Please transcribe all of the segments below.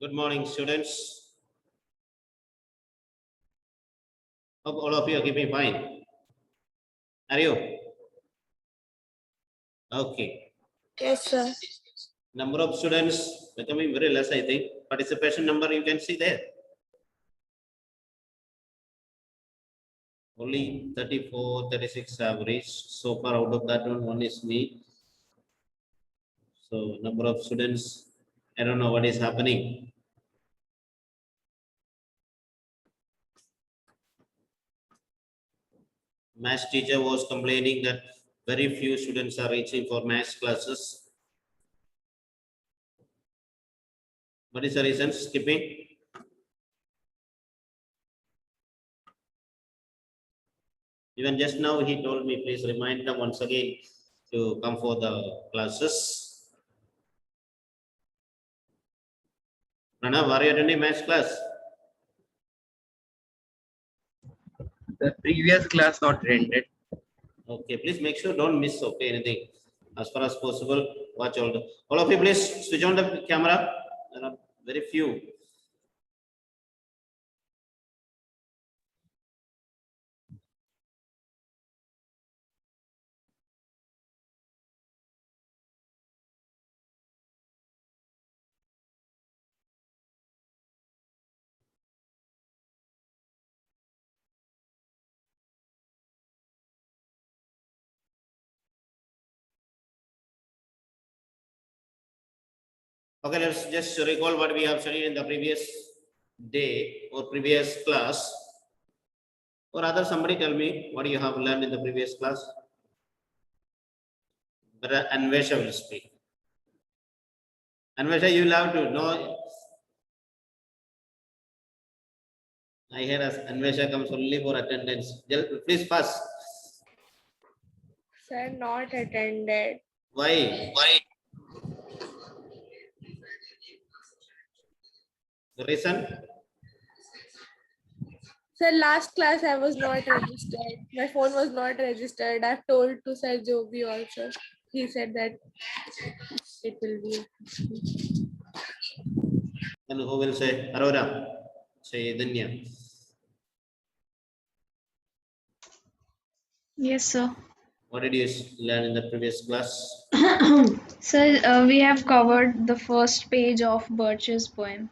Good morning, students. Hope all of you are keeping fine. Are you? Okay. Yes, sir. Number of students becoming very less, I think. Participation number you can see there. Only 34, 36 have reached. So far out of that one is me. So number of students, I don't know what is happening. Maths teacher was complaining that very few students are reaching for maths classes. What is the reason? Skipping? Even just now he told me, please remind them once again to come for the classes. Pranav, are you attending maths class? The previous class not rented. Okay, please make sure don't miss anything. As far as possible, watch all of you please switch on the camera. There are very few. Okay, let's just recall what we have studied in the previous day or previous class. Or rather, somebody tell me what you have learned in the previous class. But Anvesha will speak. Anvesha, you will have to know. I hear as Anvesha comes only for attendance. Please pass. Sir, not attended. Why? The reason? Sir, last class I was not registered. My phone was not registered. I've told to Sir Joby also. He said that it will be. And who will say? Aurora. Say Danya. Yes, sir. What did you learn in the previous class? Sir, we have covered the first page of Birch's poem.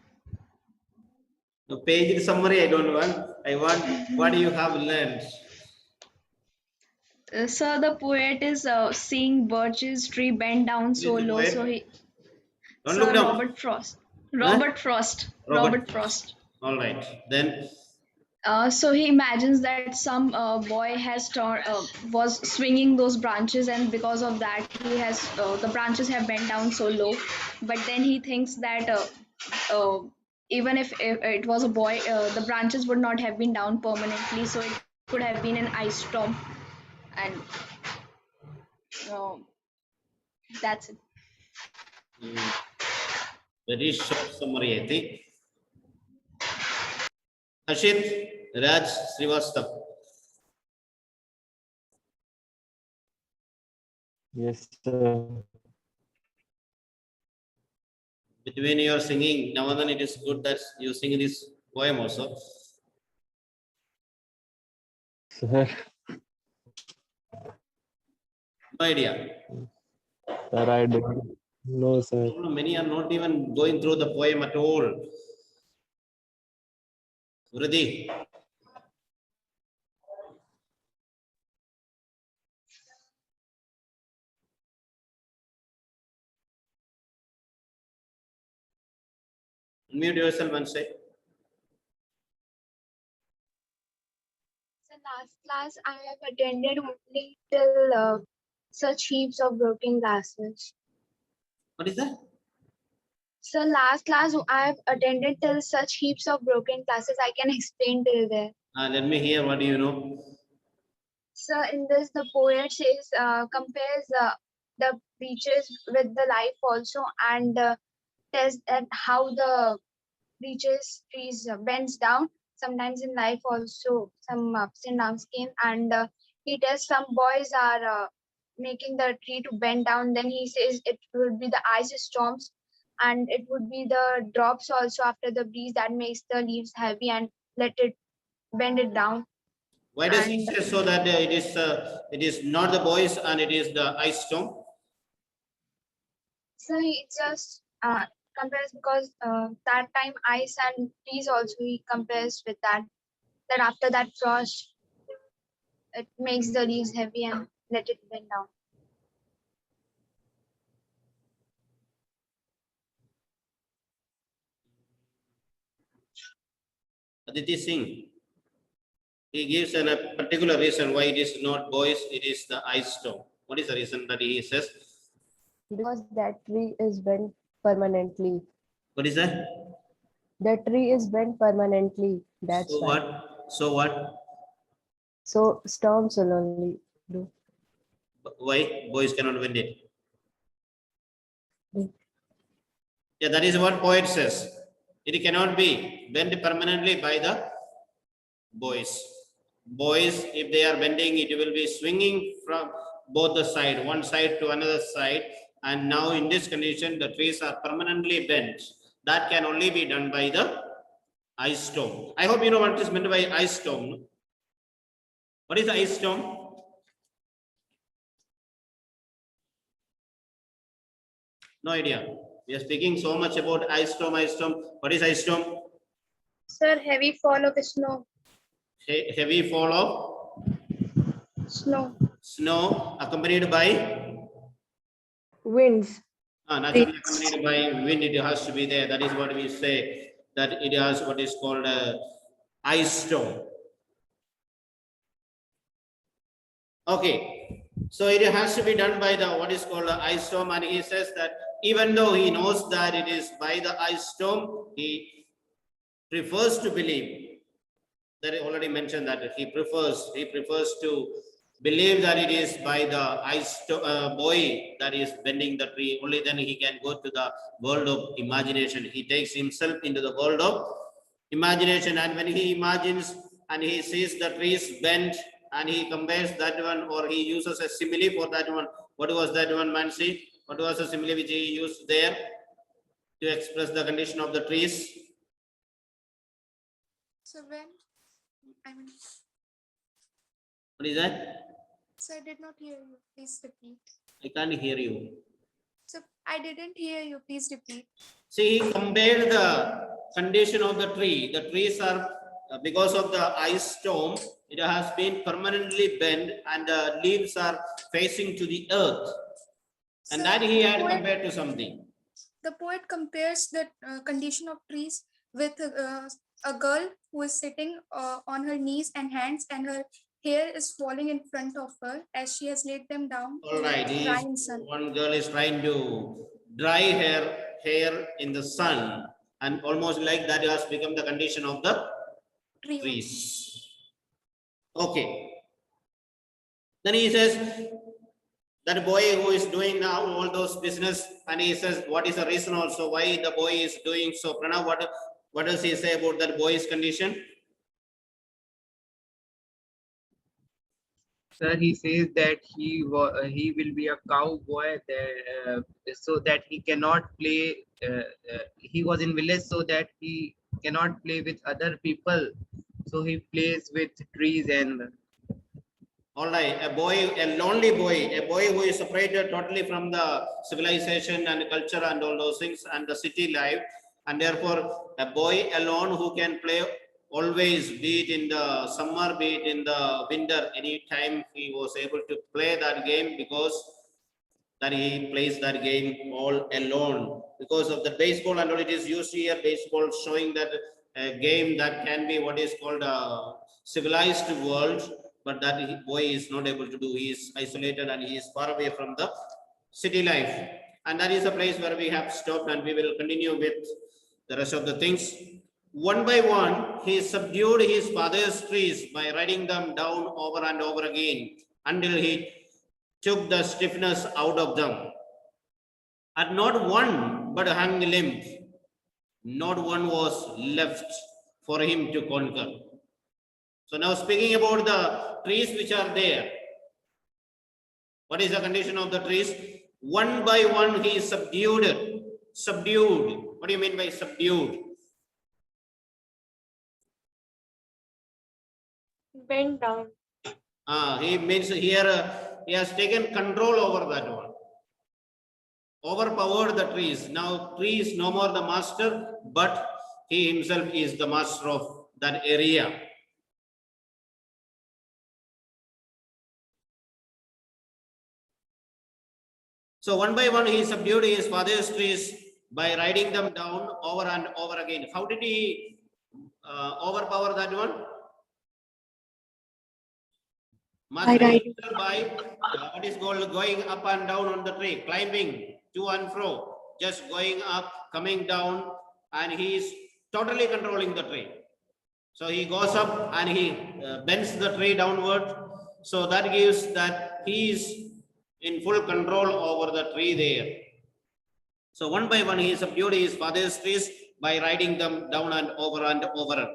The page summary I don't want. I want what you have learned. Sir, the poet is seeing Birch's tree bend down so Who is the low, poet? so he. Don't Sir, look down. Robert Frost. Huh? Robert Frost. Robert Frost. All right. Then So he imagines that some boy was swinging those branches, and because of that, the branches have bent down so low. But then he thinks that even if it was a boy, the branches would not have been down permanently, so it could have been an ice storm, and uh, that's it. very short summary, I think. Ashit Raj Srivastav. Yes, sir. Between your singing, Navadan, it is good that you sing this poem also. Sir, No idea. sir, I don't know, sir. Many are not even going through the poem at all. Vriddhi. Unmute yourself and say. So last class I have attended only till such heaps of broken glasses. What is that? So last class I have attended till such heaps of broken classes. I can explain till there. Let me hear what do you know. So in this the poet says compares the beaches with the life also, and tells that how the beaches trees bends down. Sometimes in life also some ups and downs came, and he tells some boys are making the tree to bend down. Then he says it will be the ice storms. and it would be the drops also after the breeze that makes the leaves heavy and let it bend it down. Why does he And say so that it is not the boys and it is the ice storm? so he just compares because that time ice and trees also he compares with that after that frost it makes the leaves heavy and let it bend down. Aditi Singh, he gives a particular reason why it is not boys, it is the ice storm. What is the reason that he says? Because that tree is bent permanently. What is that? The tree is bent permanently. That's So why. what? So what? So storms will only do. Why boys cannot bend it? Mm. Yeah, that is what poet says. It cannot be bent permanently by the boys. Boys, if they are bending, it will be swinging from both the side, one side to another side. And now in this condition, the trees are permanently bent. That can only be done by the ice storm. I hope you know what is meant by ice storm. No? What is the ice storm? No idea. We are speaking so much about ice storm, ice storm. What is ice storm? Sir, heavy fall of snow. Heavy fall of snow accompanied by Winds. naturally accompanied by wind. It has to be there. That is what we say, that it has what is called a ice storm. Okay, so it has to be done by the what is called a ice storm, and he says that even though he knows that it is by the ice storm, he prefers to believe that I already mentioned that he prefers to believe that it is by the boy that is bending the tree. Only then he can go to the world of imagination. He takes himself into the world of imagination, and when he imagines and he sees the trees bent and he compares that one, or he uses a simile for that one. What was that one, Mansi? What was the simile which he used there to express the condition of the trees? So when, What is that? so I did not hear you. Please repeat. I can't hear you. So I didn't hear you. Please repeat. See, he compared the condition of the tree. The trees are, because of the ice storm, it has been permanently bent and the leaves are facing to the earth. And So that he the had poet- compared to something. The poet compares the condition of trees with a girl who is sitting on her knees and hands, and her hair is falling in front of her as she has laid them down. All right, dry in sun. one girl is trying to dry her hair in the sun, and almost like that has become the condition of the Tree. trees. Okay. Then he says, that boy who is doing now all those business, and he says, what is the reason also why the boy is doing so? Pranav, what does he say about that boy's condition? Sir, he says that he will be a cowboy there, so that he cannot play. He was in village so that he cannot play with other people. So he plays with trees and. All right, a lonely boy, a boy who is separated totally from the civilization and culture and all those things and the city life, and therefore a boy alone who can play always, be it in the summer, be it in the winter, anytime he was able to play that game, because that he plays that game all alone. Because of the baseball and all, it is used here, baseball, showing that a game that can be what is called a civilized world, but that boy is not able to do. He is isolated and he is far away from the city life. And that is a place where we have stopped, and we will continue with the rest of the things. One by one, he subdued his father's trees by writing them down over and over again until he took the stiffness out of them. And not one but hung limp. Not one was left for him to conquer. So now speaking about the trees which are there. What is the condition of the trees? One by one he subdued subdued. What do you mean by subdued? Bent down. He means here he has taken control over that one. Overpowered the trees. Now tree is no more the master, but he himself is the master of that area. So one by one he subdued his father's trees by riding them down over and over again. How did he overpower that one? Mastering himself by what is called going up and down on the tree, climbing to and fro, just going up, coming down, and he is totally controlling the tree. So he goes up and he bends the tree downward. So that gives that he is in full control over the tree there. So one by one he subdued his father's trees by riding them down and over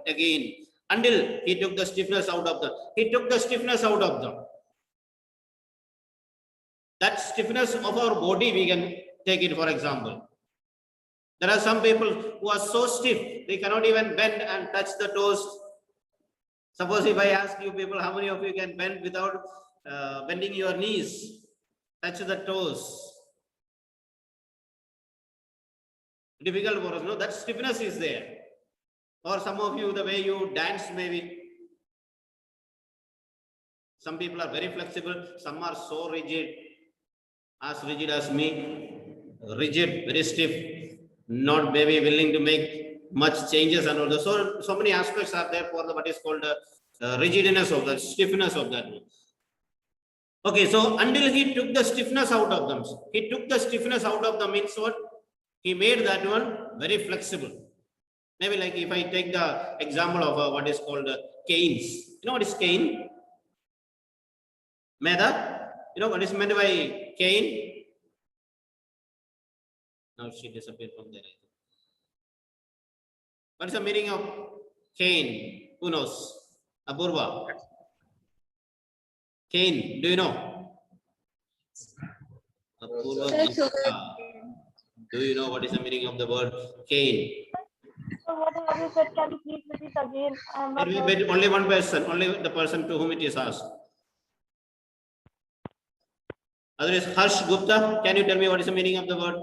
again until he took the stiffness out of them. He took the stiffness out of them. That stiffness of our body, we can take it for example. There are some people who are so stiff, they cannot even bend and touch the toes. Suppose if I ask you people, how many of you can bend without bending your knees, touch the toes? Difficult for us, no? That stiffness is there. Or some of you, the way you dance, maybe. Some people are very flexible, some are so rigid as me, rigid, very stiff, not maybe willing to make much changes and all that. So many aspects are there for the what is called rigidness of that, stiffness of that. Okay, so until he took the stiffness out of them, he took the stiffness out of them means what? He made that one very flexible. Maybe like if I take the example of what is called canes. You know what is cane? Meda? You know what is meant by cane? Now she disappeared from there. What is the meaning of cane? Who knows? Apurva. Cane, do you know? Apurva. Do you know what is the meaning of the word cane? So what have you said? Can you please repeat again? Wait, only one person, only the person to whom it is asked. Otherwise, Harsh Gupta, can you tell me what is the meaning of the word?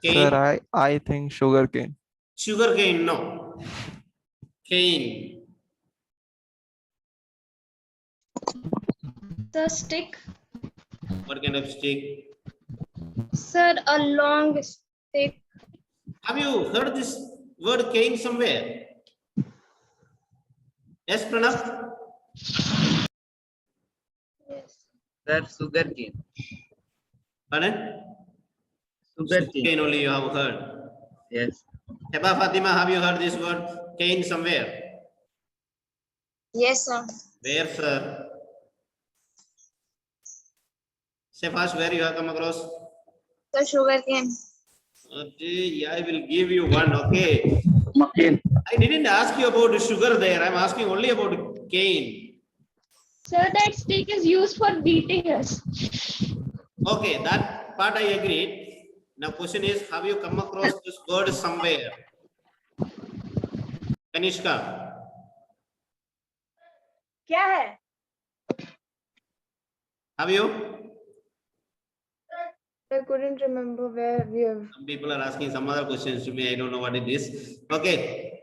Cane? Sir, I think sugar cane. Sugar cane, no. Cane. The stick. What kind of stick? Sir, a long stick. Have you heard this word cane somewhere? Yes, Pranav? Yes. Sir, sugar cane. Pardon? Sugar cane. Cane only you have heard. Yes. Heba Fatima, have you heard this word cane somewhere? Yes, sir. Where, sir? Say first where you have come across. The sugar cane. Okay, I will give you one, okay. Cane. I didn't ask you about sugar there. I'm asking only about cane. Sir, that stick is used for beating us. Okay, that part I agreed. Now question is, have you come across this word somewhere? Kanishka. क्या है? Have you? I couldn't remember where we have. Some people are asking some other questions to me. I don't know what it is. Okay.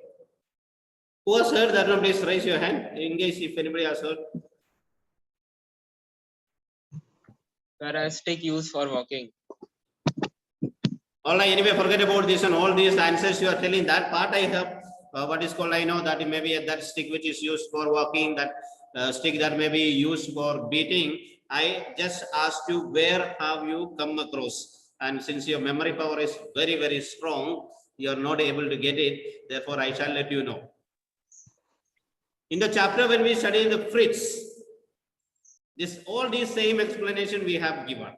Who has heard that one? Please raise your hand in case if anybody has heard. Sir, a stick used for walking. All right, anyway, forget about this and all these answers you are telling. That part I have, what is called, I know that it may be that stick which is used for walking, that stick that may be used for beating. I just asked you, where have you come across? And since your memory power is very, very strong, you are not able to get it. Therefore, I shall let you know. In the chapter when we study the Fritz, all these same explanation we have given.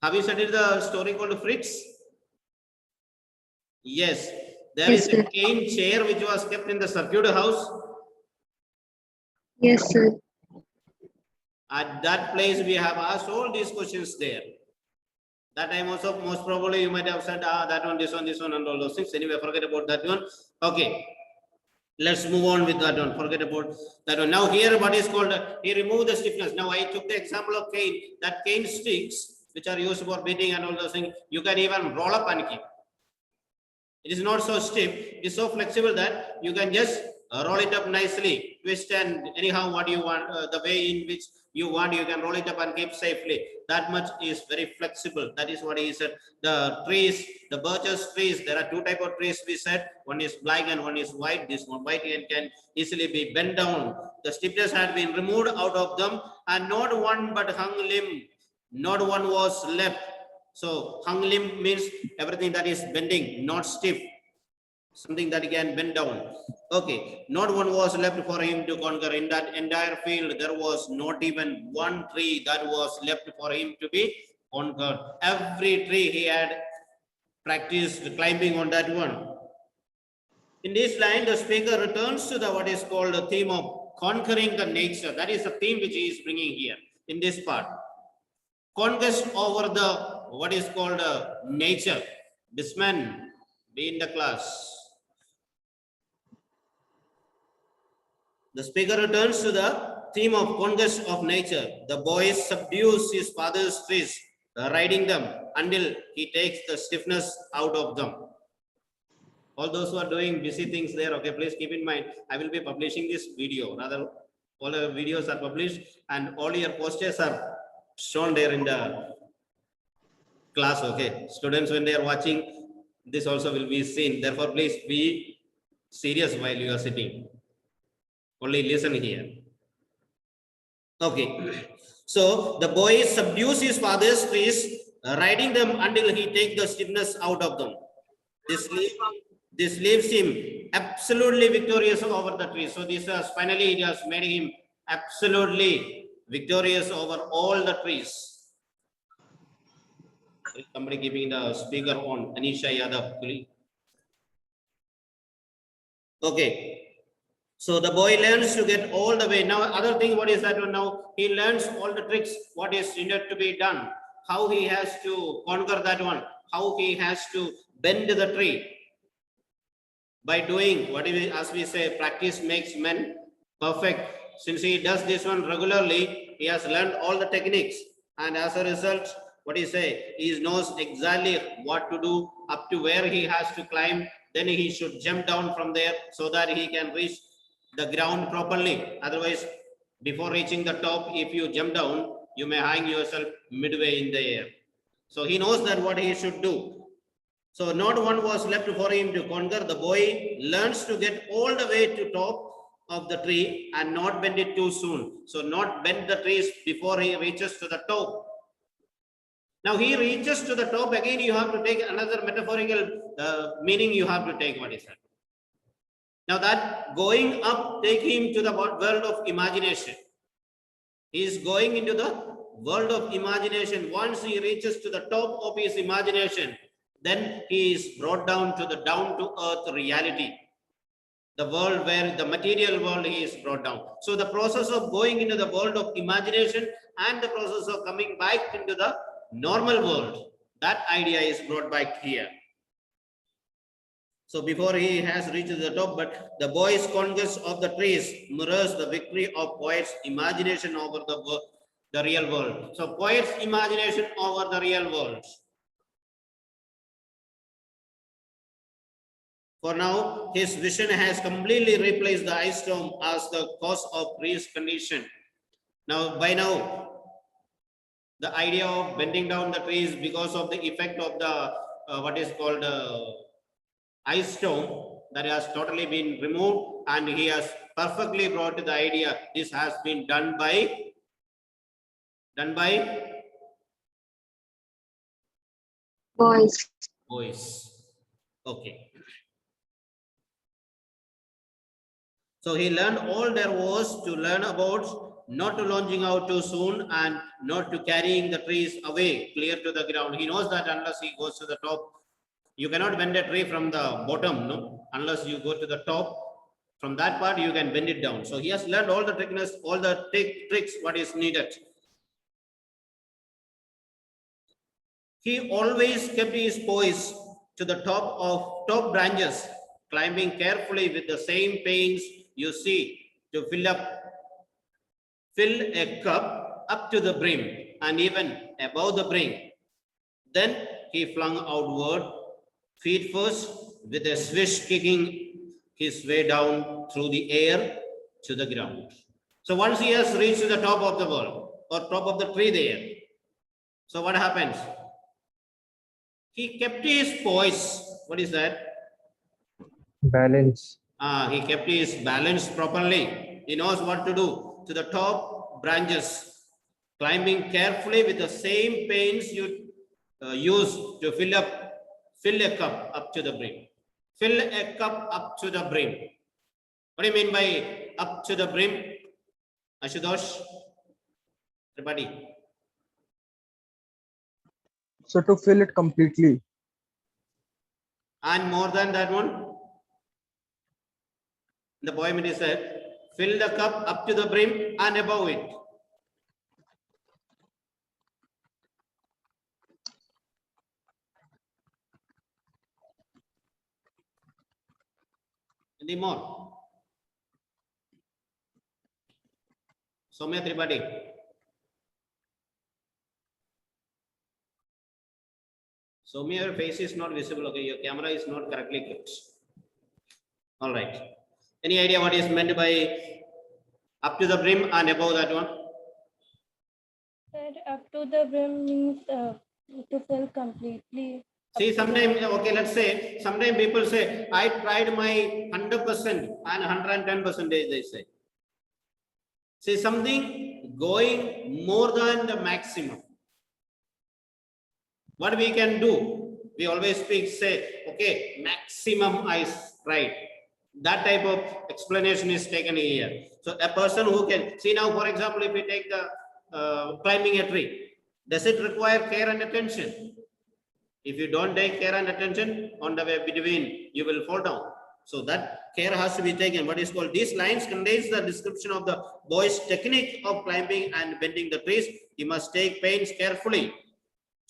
Have you studied the story called Fritz? Yes. There is a cane chair which was kept in the circuit house. Yes, sir. At that place, we have asked all these questions there. That time also, most probably you might have said, that one, this one, and all those things. Anyway, forget about that one. Okay. Let's move on with that one. Forget about that one. Now here, what is called, he removed the stiffness. Now I took the example of cane. That cane sticks, which are used for beating and all those things, you can even roll up and keep. It is not so stiff. It is so flexible that you can just roll it up nicely, twist, and anyhow what you want, the way in which you want, you can roll it up and keep safely. That much is very flexible. That is what he said. The trees, the birches trees, there are two type of trees we said. One is black and one is white. This one white and can easily be bent down. The stiffness had been removed out of them, and not one but hung limb. Not one was left. So hung limb means everything that is bending, not stiff, something that can bend down. Okay, not one was left for him to conquer. In that entire field, there was not even one tree that was left for him to be conquered. Every tree he had practiced climbing on that one. In this line, the speaker returns to the what is called the theme of conquering the nature. That is the theme which he is bringing here in this part. Conquest over the what is called nature. This man be in the class. The speaker returns to the theme of conquest of nature. The boy subdues his father's trees, riding them until he takes the stiffness out of them. All those who are doing busy things there, okay, please keep in mind, I will be publishing this video. Rather, all the videos are published and all your posters are shown there in the class, okay. Students, when they are watching, this also will be seen. Therefore, please be serious while you are sitting. Only listen here. Okay. So the boy subdues his father's trees, riding them until he takes the stiffness out of them. This leaves him absolutely victorious over the trees. So this has finally, it has made him absolutely victorious over all the trees. Somebody keeping the speaker on. Anisha Yadav, please. Okay. So the boy learns to get all the way. Now, other thing, what is that one now? He learns all the tricks, what is needed to be done, how he has to conquer that one, how he has to bend the tree. By doing what is, as we say, practice makes men perfect. Since he does this one regularly, he has learned all the techniques. And as a result, what he say, he knows exactly what to do, up to where he has to climb. Then he should jump down from there so that he can reach the ground properly. Otherwise, before reaching the top, if you jump down, you may hang yourself midway in the air. So he knows that what he should do. So not one was left for him to conquer. The boy learns to get all the way to top of the tree and not bend it too soon. So not bend the trees before he reaches to the top. Now he reaches to the top, again you have to take another metaphorical meaning you have to take. What is that? Now that going up take him to the world of imagination. He is going into the world of imagination. Once he reaches to the top of his imagination, then he is brought down to the down to earth reality. The world where the material world he is brought down. So the process of going into the world of imagination and the process of coming back into the normal world, that idea is brought back here. So before he has reached the top, but the boy's conquest of the trees mirrors the victory of poet's imagination over the real world. So poet's imagination over the real world. For now, his vision has completely replaced the ice storm as the cause of trees condition. Now, by now, the idea of bending down the trees because of the effect of the what is called ice storm, that has totally been removed, and he has perfectly brought the idea. This has been done by boys. Okay. So he learned all there was to learn about, not to launching out too soon and not to carrying the trees away clear to the ground. He knows that unless he goes to the top, you cannot bend a tree from the bottom, no, unless you go to the top. From that part, you can bend it down. So he has learned all the tricks, all the tricks, what is needed. He always kept his poise to the top branches, climbing carefully with the same pains you see to fill a cup up to the brim and even above the brim. Then he flung outward, feet first, with a swish kicking his way down through the air to the ground. So once he has reached the top of the world or top of the tree there, so what happens? He kept his poise. What is that? Balance. He kept his balance properly. He knows what to do to the top branches, climbing carefully with the same pains you use to fill a cup up to the brim. Fill a cup up to the brim. What do you mean by up to the brim? Ashutosh? Everybody. So to fill it completely. And more than that one? The poem it is said, fill the cup up to the brim and above it. Any more? Soumya Tripathi. Soumya, your face is not visible. Okay, your camera is not correctly clipped. All right. Any idea what is meant by up to the brim and above that one? Sir, up to the brim means to fill completely. See, sometimes, okay, let's say, sometimes people say, I tried my 100% and 110%, they say. See, something going more than the maximum. What we can do, we always speak, say, okay, maximum I tried. That type of explanation is taken here. So a person who can, see now, for example, if we take the climbing a tree, does it require care and attention? If you don't take care and attention, on the way between, you will fall down. So that care has to be taken. What is called, these lines contains the description of the boy's technique of climbing and bending the trees. He must take pains carefully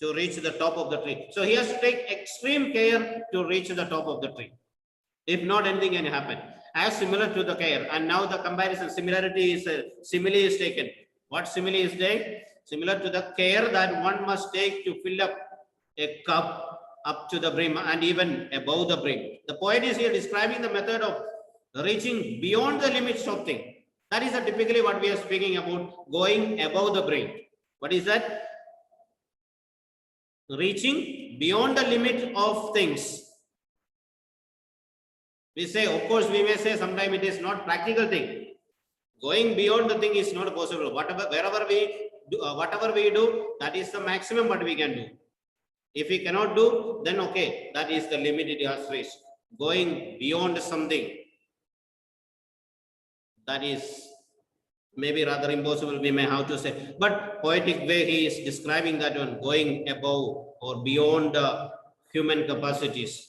to reach the top of the tree. So he has to take extreme care to reach the top of the tree. If not, anything can happen. As similar to the care. And now the comparison, similarity is, simile is taken. What simile is there? Similar to the care that one must take to fill up a cup up to the brim and even above the brim. The poet is here describing the method of reaching beyond the limits of things. That is typically what we are speaking about, going above the brim. What is that? Reaching beyond the limit of things. We say, of course, we may say sometimes it is not practical thing. Going beyond the thing is not possible. Wherever we do, whatever we do, that is the maximum what we can do. If we cannot do, then okay, that is the limit it has reached. Going beyond something, that is maybe rather impossible, we may have to say. But poetic way, he is describing that one, going above or beyond human capacities.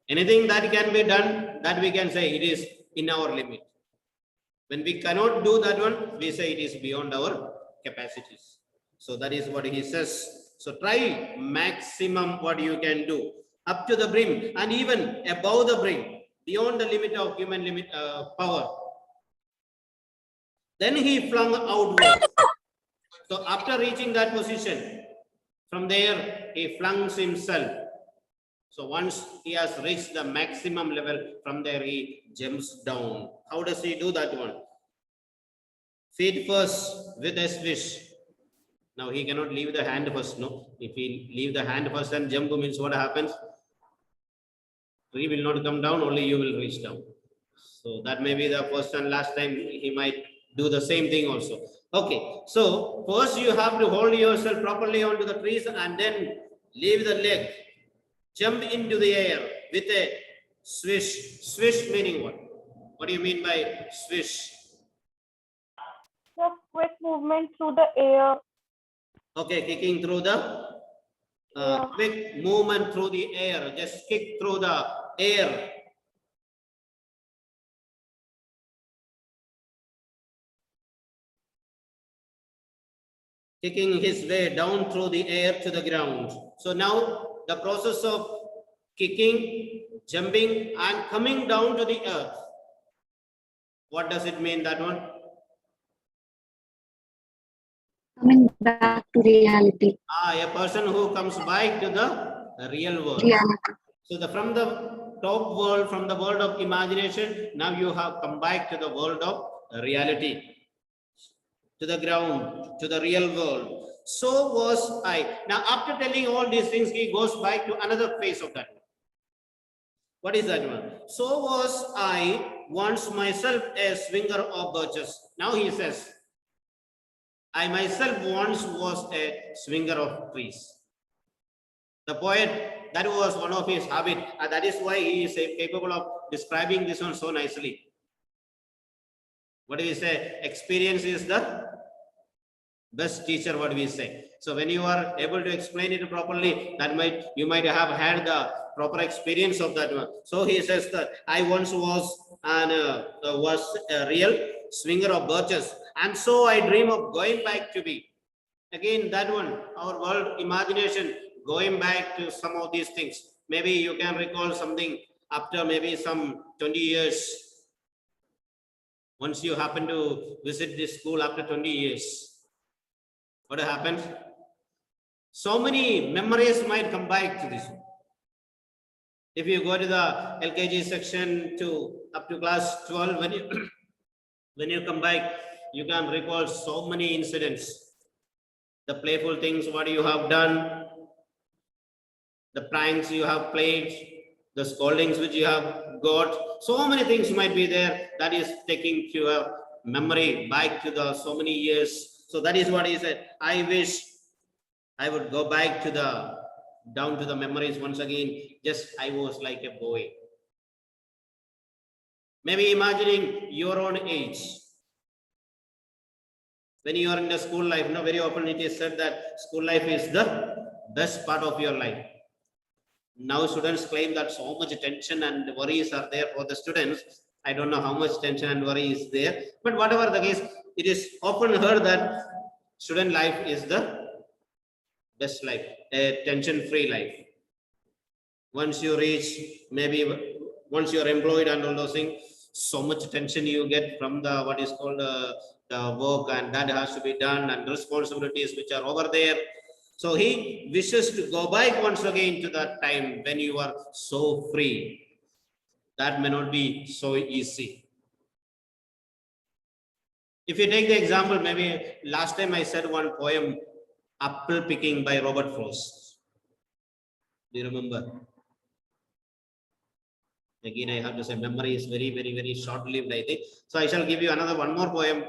Anything that can be done, that we can say it is in our limit. When we cannot do that one, we say it is beyond our capacities. So that is what he says. So try maximum what you can do up to the brim and even above the brim, beyond the limit of human limit power. Then he flung outward. So after reaching that position, from there he flings himself. So once he has reached the maximum level, from there he jumps down. How does he do that one? Feet first with a swish. Now he cannot leave the hand first, no? If he leave the hand first and jump means what happens? Tree will not come down, only you will reach down. So that may be the first and last time he might do the same thing also. Okay, so first you have to hold yourself properly onto the trees and then leave the leg. Jump into the air with a swish. Swish meaning what? What do you mean by swish? The quick movement through the air. Okay, kicking through the quick movement through the air. Just kick through the air. Kicking his way down through the air to the ground. So now the process of kicking, jumping, and coming down to the earth. What does it mean, that one? Coming back to reality. A person who comes back to the real world. Reality. So from the top world, from the world of imagination, now you have come back to the world of reality, to the ground, to the real world. So was I. Now, after telling all these things, he goes back to another phase of that. What is that one? So was I once myself a swinger of birches. Now he says, I myself once was a swinger of trees. The poet, that was one of his habits, and that is why he is capable of describing this one so nicely. What do we say? Experience is the best teacher, what we say. So when you are able to explain it properly, that you might have had the proper experience of that one. So he says that I once was a real swinger of birches, and so I dream of going back to be. Again, that one, our world imagination, going back to some of these things. Maybe you can recall something after maybe some 20 years. Once you happen to visit this school after 20 years, what happens? So many memories might come back to this. If you go to the LKG section up to class 12, when you come back, you can recall so many incidents. The playful things, what you have done, the pranks you have played, the scoldings which you have got, so many things might be there that is taking your memory back to the so many years. So that is what he said. I wish I would go back to down to the memories once again. Just I was like a boy. Maybe imagining your own age. When you are in the school life, very often it is said that school life is the best part of your life. Now students claim that so much tension and worries are there for the students. I don't know how much tension and worry is there, but whatever the case, it is often heard that student life is the best life, a tension-free life. Once you reach, maybe once you're employed and all those things, so much tension you get from the what is called the work, and that has to be done, and responsibilities which are over there. So he wishes to go back once again to that time when you are so free. That may not be so easy. If you take the example, maybe last time I said one poem, Apple Picking by Robert Frost. Do you remember? Again, I have to say memory is very, very, very short-lived, I think. So I shall give you one more poem.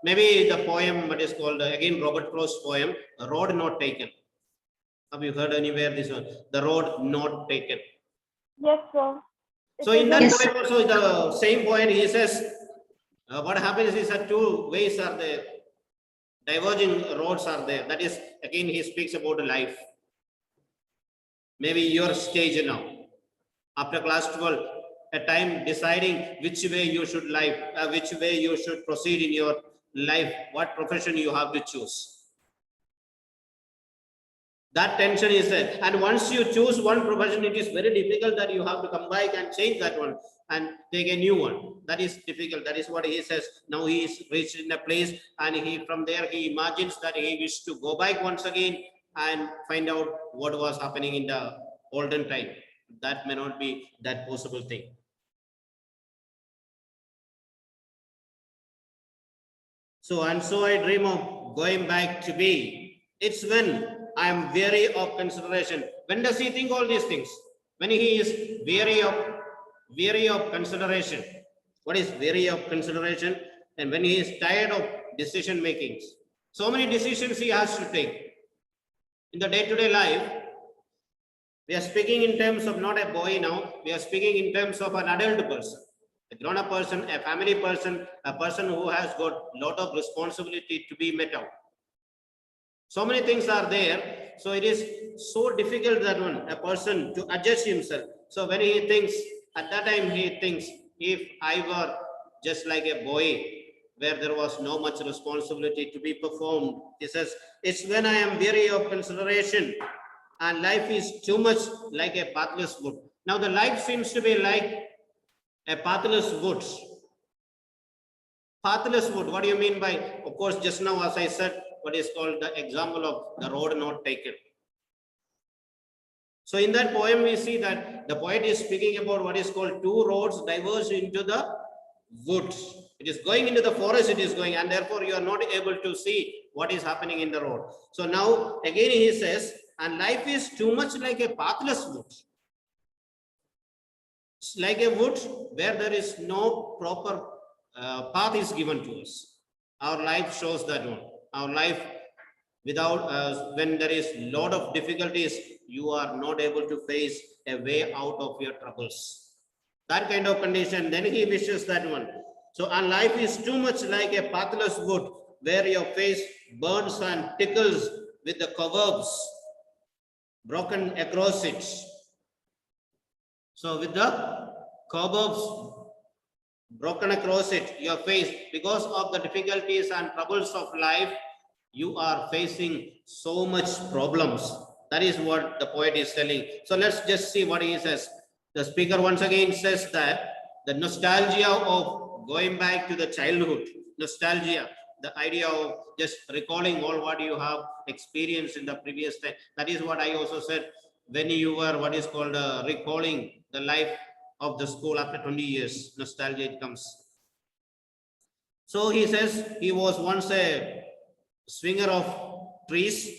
Maybe the poem, what is called, again, Robert Frost's poem, Road Not Taken. Have you heard anywhere this one? The Road Not Taken. Yes, sir. So in that poem also, the same poem, he says, what happens is that two ways are there. Diverging roads are there. That is, again, he speaks about life. Maybe your stage now. After class 12, a time deciding which way you should live, which way you should proceed in your life, what profession you have to choose. That tension is there. And once you choose one profession, it is very difficult that you have to come back and change that one and take a new one. That is difficult. That is what he says. Now he is reached in a place, and from there he imagines that he wishes to go back once again and find out what was happening in the olden time. That may not be that possible thing. So I dream of going back to be. It's when I am weary of consideration. When does he think all these things? When he is weary of consideration. What is weary of consideration? And when he is tired of decision makings. So many decisions he has to take. In the day-to-day life, we are speaking in terms of not a boy now. We are speaking in terms of an adult person, a grown-up person, a family person, a person who has got a lot of responsibility to be met out. So many things are there. So it is so difficult that a person to adjust himself. So when he thinks, at that time he thinks, if I were just like a boy, where there was no much responsibility to be performed. He says, it's when I am weary of consideration and life is too much like a pathless wood. Now the life seems to be like a pathless wood. Pathless wood, what do you mean by, of course, just now, as I said, what is called the example of the road not taken. So in that poem, we see that the poet is speaking about what is called two roads diverge into the woods. It is going into the forest, it is going, and therefore you are not able to see what is happening in the road. So now again he says, and life is too much like a pathless wood. It's like a wood where there is no proper path is given to us. Our life shows that one. Our life without when there is lot of difficulties, you are not able to face a way out of your troubles. That kind of condition, then he wishes that one. So our life is too much like a pathless wood where your face burns and tickles with the cobwebs broken across it. So with the cobwebs broken across it, your face, because of the difficulties and troubles of life, you are facing so much problems. That is what the poet is telling. So let's just see what he says. The speaker once again says that the nostalgia of going back to the childhood, nostalgia, the idea of just recalling all what you have experienced in the previous time. That is what I also said when you were what is called recalling the life of the school after 20 years, nostalgia it comes. So he says he was once a swinger of trees.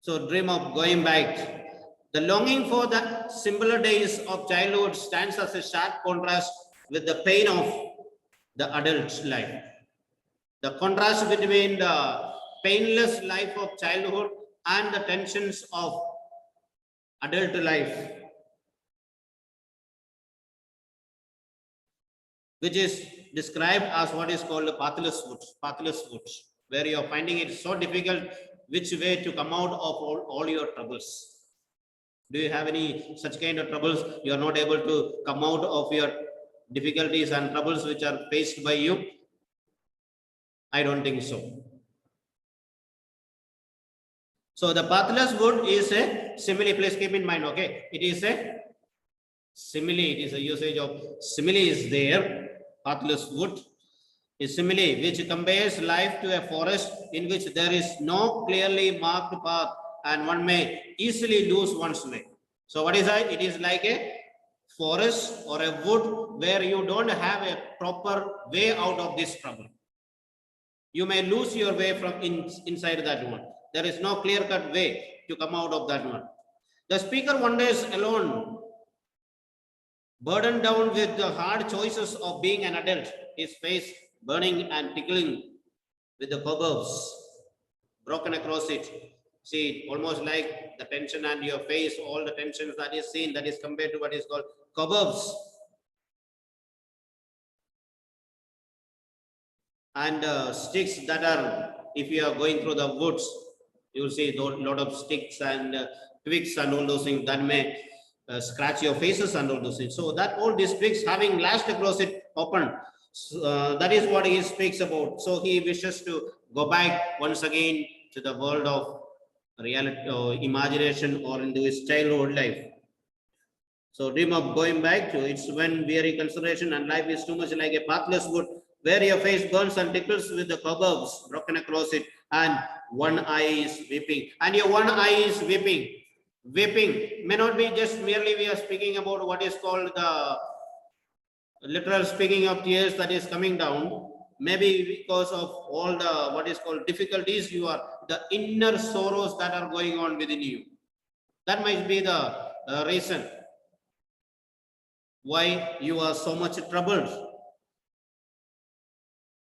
So dream of going back. The longing for the simpler days of childhood stands as a sharp contrast with the pain of the adult life. The contrast between the painless life of childhood and the tensions of adult life, which is described as what is called pathless woods, where you are finding it so difficult which way to come out of all your troubles. Do you have any such kind of troubles? You are not able to come out of your difficulties and troubles which are faced by you? I don't think so. So the pathless wood is a simile, please keep in mind, okay? It is a simile, it is a usage of simile is there. Pathless wood is simile, which compares life to a forest in which there is no clearly marked path and one may easily lose one's way. So what is that? It is like a forest or a wood where you don't have a proper way out of this trouble. You may lose your way from inside that one. There is no clear-cut way to come out of that one. The speaker wanders alone, burdened down with the hard choices of being an adult, his face burning and tickling with the cobwebs broken across it. See, almost like the tension and your face, all the tensions that is seen, that is compared to what is called cobwebs. And sticks that are, if you are going through the woods, you will see a lot of sticks and twigs and all those things that may scratch your faces and all those things. So that all these twigs having lashed across it open, that is what he speaks about. So he wishes to go back once again to the world of reality or imagination or into his childhood life. So dream of going back to it's when weary consideration and life is too much like a pathless wood where your face burns and tickles with the cobwebs broken across it and one eye is weeping and your one eye is weeping. Weeping may not be just merely we are speaking about what is called the literal speaking of tears that is coming down, maybe because of all the what is called difficulties you are, the inner sorrows that are going on within you. That might be the reason why you are so much troubled.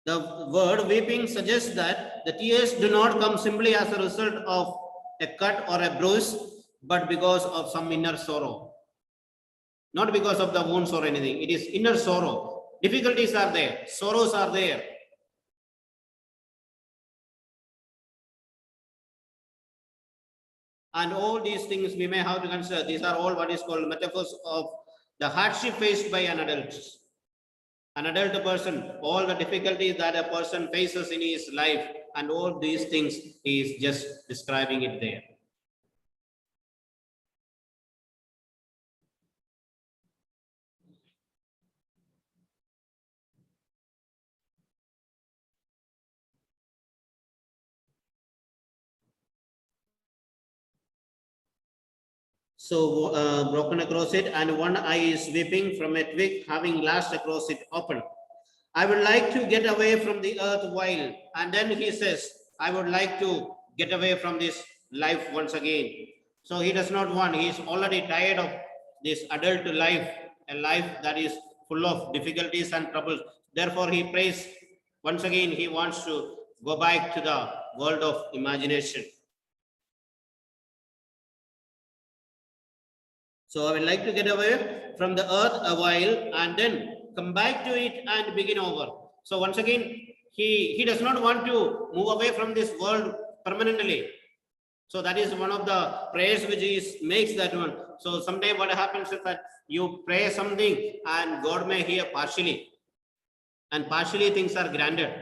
The word weeping suggests that the tears do not come simply as a result of a cut or a bruise, but because of some inner sorrow. Not because of the wounds or anything. It is inner sorrow. Difficulties are there. Sorrows are there. And all these things we may have to consider. These are all what is called metaphors of the hardship faced by an adult. An adult person, all the difficulties that a person faces in his life and all these things, he is just describing it there. So broken across it, and one eye is weeping from a twig having lashed across it open. I would like to get away from the earth while, and then he says, I would like to get away from this life once again. So he does not want, he is already tired of this adult life, a life that is full of difficulties and troubles. Therefore, he prays once again, he wants to go back to the world of imagination. So I would like to get away from the earth a while and then come back to it and begin over. So once again, he does not want to move away from this world permanently. So that is one of the prayers which is makes that one. So someday what happens is that you pray something and God may hear partially, and partially things are granted,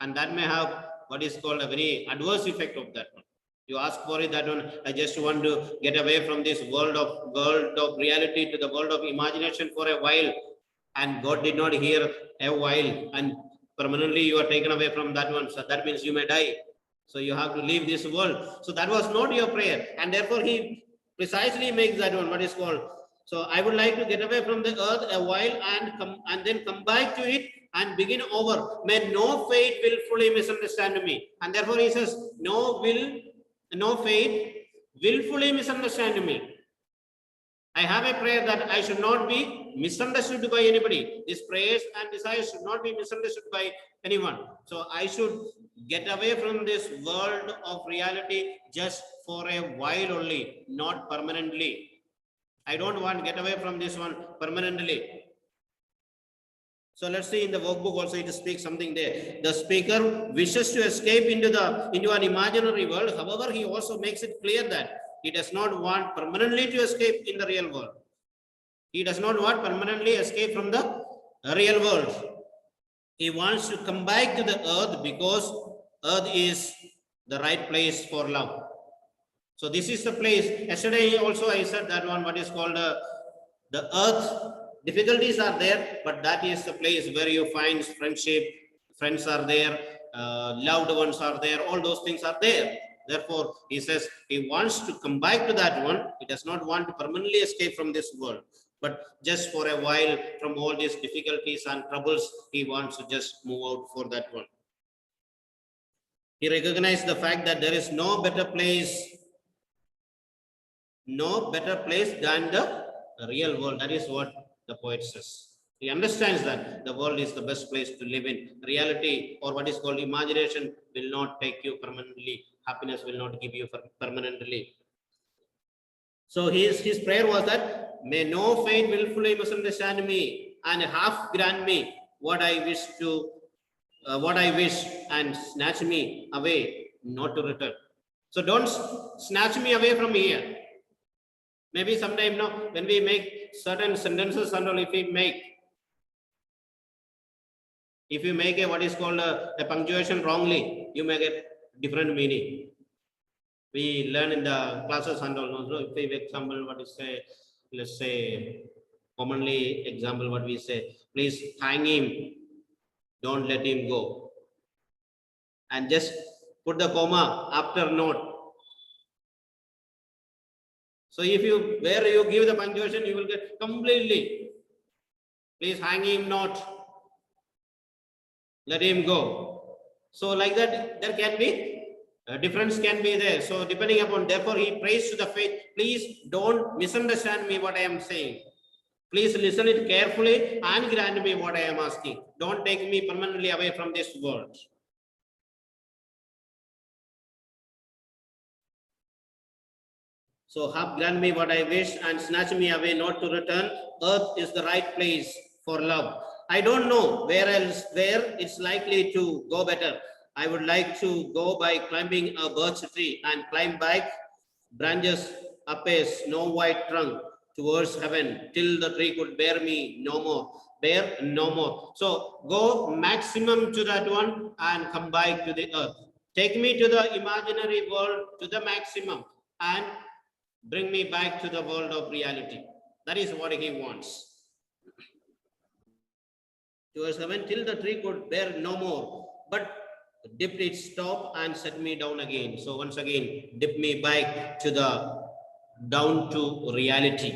and that may have what is called a very adverse effect of that one. You ask for it, that one, I just want to get away from this world of reality to the world of imagination for a while, and God did not hear a while, and permanently you are taken away from that one. So that means you may die. So you have to leave this world. So that was not your prayer, and therefore he precisely makes that one what is called. So I would like to get away from the earth a while and then come back to it and begin over. May no fate willfully misunderstand me. And therefore he says, no fate willfully misunderstand me. I have a prayer that I should not be misunderstood by anybody. These prayers and desires should not be misunderstood by anyone. So I should get away from this world of reality just for a while only, not permanently. I don't want to get away from this one permanently. So let's see in the workbook also it speaks something there. The speaker wishes to escape into an imaginary world. However, he also makes it clear that he does not want permanently to escape in the real world. He does not want permanently escape from the real world. He wants to come back to the earth because earth is the right place for love. So this is the place. Yesterday also I said that one, what is called the earth. Difficulties are there, but that is the place where you find friendship. Friends are there, loved ones are there. All those things are there. Therefore, he says he wants to come back to that one. He does not want to permanently escape from this world, but just for a while from all these difficulties and troubles, he wants to just move out for that one. He recognized the fact that there is no better place than the real world. That is what the poet says. He understands that the world is the best place to live in. Reality, or what is called imagination, will not take you permanently. Happiness will not give you permanently. So his prayer was that, may no fate willfully misunderstand me and half grant me what I wish and snatch me away, not to return. So don't snatch me away from here. Maybe sometime now, when we make certain sentences and all, if you make a what is called a punctuation wrongly, you may get different meaning. We learn in the classes and all. So if we example, what is say, let's say, commonly example, what we say, please hang him, don't let him go, and just put the comma after note. So if where you give the punctuation, you will get completely, please hang him not, let him go. So like that, there can be a difference can be there. So depending upon, therefore he prays to the faith, please don't misunderstand me what I am saying. Please listen it carefully and grant me what I am asking. Don't take me permanently away from this world. So grant me what I wish and snatch me away, not to return. Earth is the right place for love. I don't know where it's likely to go better. I would like to go by climbing a birch tree and climb back branches up a snow white trunk towards heaven till the tree could bear me no more. bear no more. So go maximum to that one and come back to the earth. Take me to the imaginary world to the maximum and bring me back to the world of reality. That is what he wants. To verse 7, till the tree could bear no more, but dipped its top and set me down again. So once again, dip me back to the down to reality.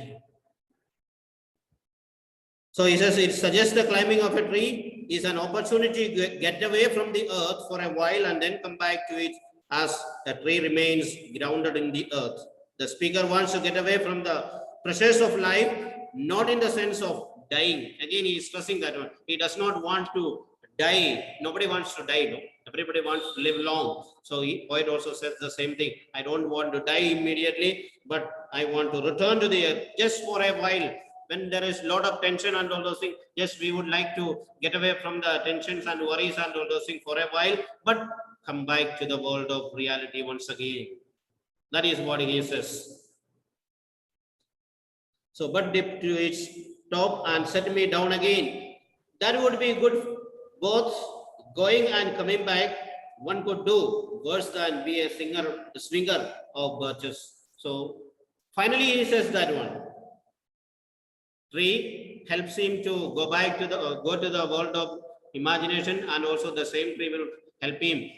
So he says it suggests the climbing of a tree is an opportunity to get away from the earth for a while and then come back to it as the tree remains grounded in the earth. The speaker wants to get away from the pressures of life, not in the sense of dying. Again, he is stressing that one. He does not want to die. Nobody wants to die. No? Everybody wants to live long. So poet also says the same thing. I don't want to die immediately, but I want to return to the earth just for a while. When there is a lot of tension and all those things, yes, we would like to get away from the tensions and worries and all those things for a while, but come back to the world of reality once again. That is what he says. So, but dip to its top and set me down again. That would be good. Both going and coming back, one could do worse than be a swinger of birches. So, finally, he says that one. Tree helps him to go back to the go to the world of imagination, and also the same tree will help him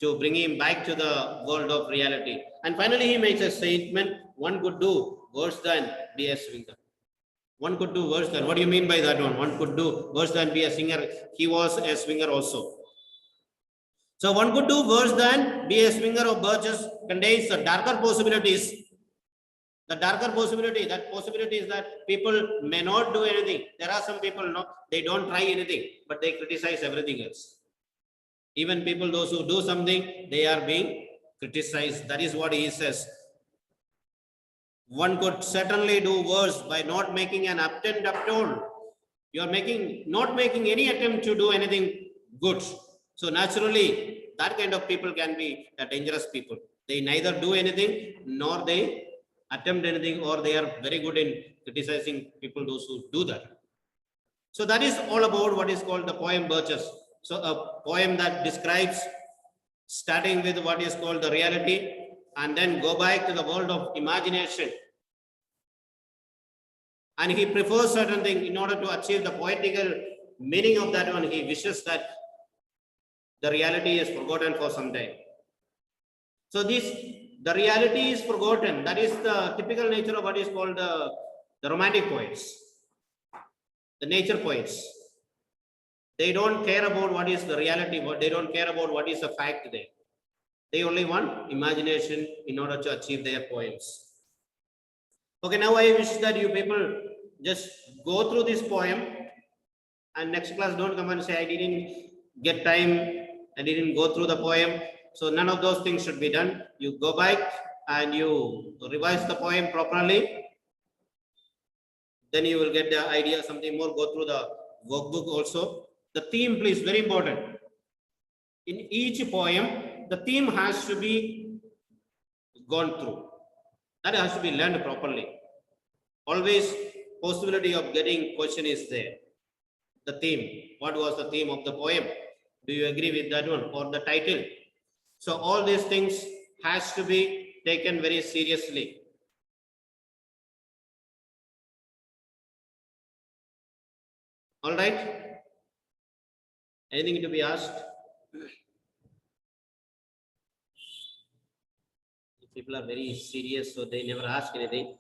to bring him back to the world of reality. And finally, he makes a statement: one could do worse than be a swinger. One could do worse than. What do you mean by that one? One could do worse than be a singer. He was a swinger also. So one could do worse than be a swinger of birches contains the darker possibilities. The darker possibility, that possibility is that people may not do anything. There are some people, no, they don't try anything, but they criticize everything else. Even people, those who do something, they are being criticized. That is what he says. One could certainly do worse by not making an attempt at all. You are not making any attempt to do anything good. So naturally, that kind of people can be dangerous people. They neither do anything nor they attempt anything, or they are very good in criticizing people, those who do that. So that is all about what is called the poem Birches. So a poem that describes starting with what is called the reality and then go back to the world of imagination. And he prefers certain things in order to achieve the poetical meaning of that one. He wishes that the reality is forgotten for some time. So the reality is forgotten. That is the typical nature of what is called the romantic poets, the nature poets. They don't care about what is the reality, but they don't care about what is the fact there. They only want imagination in order to achieve their poems. Okay, now I wish that you people just go through this poem, and next class don't come and say, I didn't get time, I didn't go through the poem. So none of those things should be done. You go back and you revise the poem properly. Then you will get the idea, something more, go through the workbook also. The theme, please, very important. In each poem, the theme has to be gone through. That has to be learned properly. Always possibility of getting question is there. The theme, what was the theme of the poem? Do you agree with that one? Or the title? So all these things has to be taken very seriously. All right. Anything to be asked? People are very serious, so they never ask anything.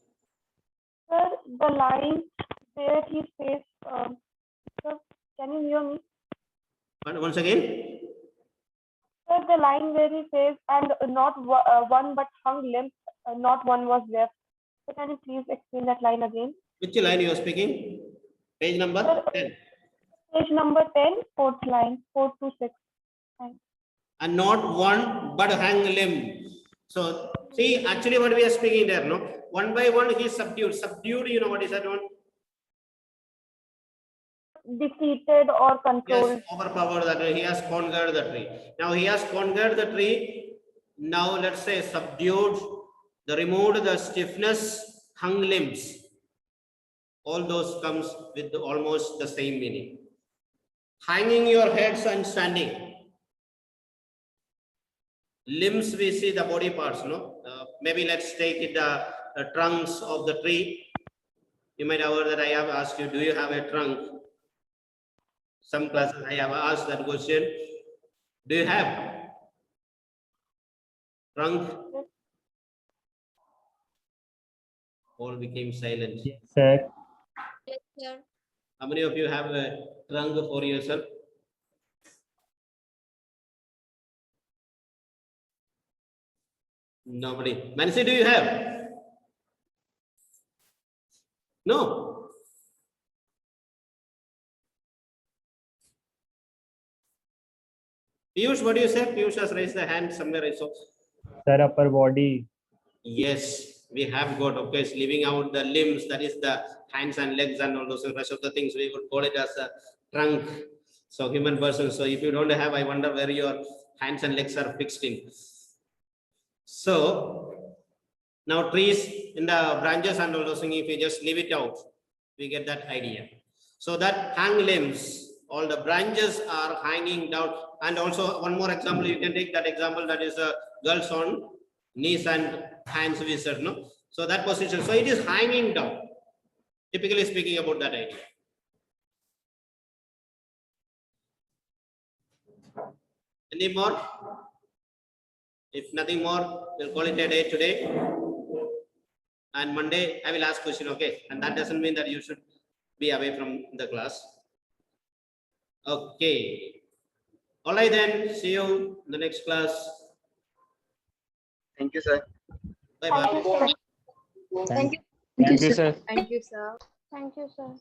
Sir, the line where he says, sir, can you hear me? Once again? Sir, the line where he says, and not one but hung limp, not one was left. So can you please explain that line again? Which line you are speaking? Page number Sir, 10. Page number 10, fourth line, 4 to 6. Thanks. And not one but hang limb. So see, actually what we are speaking there, no? One by one he is subdued. Subdued, you know what is that one? Defeated or controlled. Yes, overpowered that tree. He has conquered the tree. Now he has conquered the tree. Now let's say subdued, removed the stiffness, hung limbs. All those comes with almost the same meaning. Hanging your heads and standing. Limbs, we see the body parts, no? Maybe let's take it the trunks of the tree. You might have heard that I have asked you, do you have a trunk? Some classes I have asked that question. Do you have trunk? All became silent. Sir, Yes, sir. How many of you have a trunk for yourself? Nobody. Mansi, do you have? No. Piyush, what do you say? Piyush has raised the hand somewhere I saw. sir, upper body. Yes, we have got, of course, leaving out the limbs, that is the hands and legs and all those rest of the things, we would call it as a trunk. So human person. So if you don't have, I wonder where your hands and legs are fixed in. So now trees in the branches and all those things, if you just leave it out, we get that idea. So that hang limbs, all the branches are hanging down. And also one more example, you can take that example, that is girls on knees and hands, we said, no? So that position, so it is hanging down, typically speaking about that idea. Any more? If nothing more, we'll call it a day today. And Monday, I will ask question, okay? And that doesn't mean that you should be away from the class. Okay. All right then, see you in the next class. Thank you, sir. Bye-bye. Thank you, sir. Thank you, sir. Thank you, sir. Thank you, sir. Thank you, sir.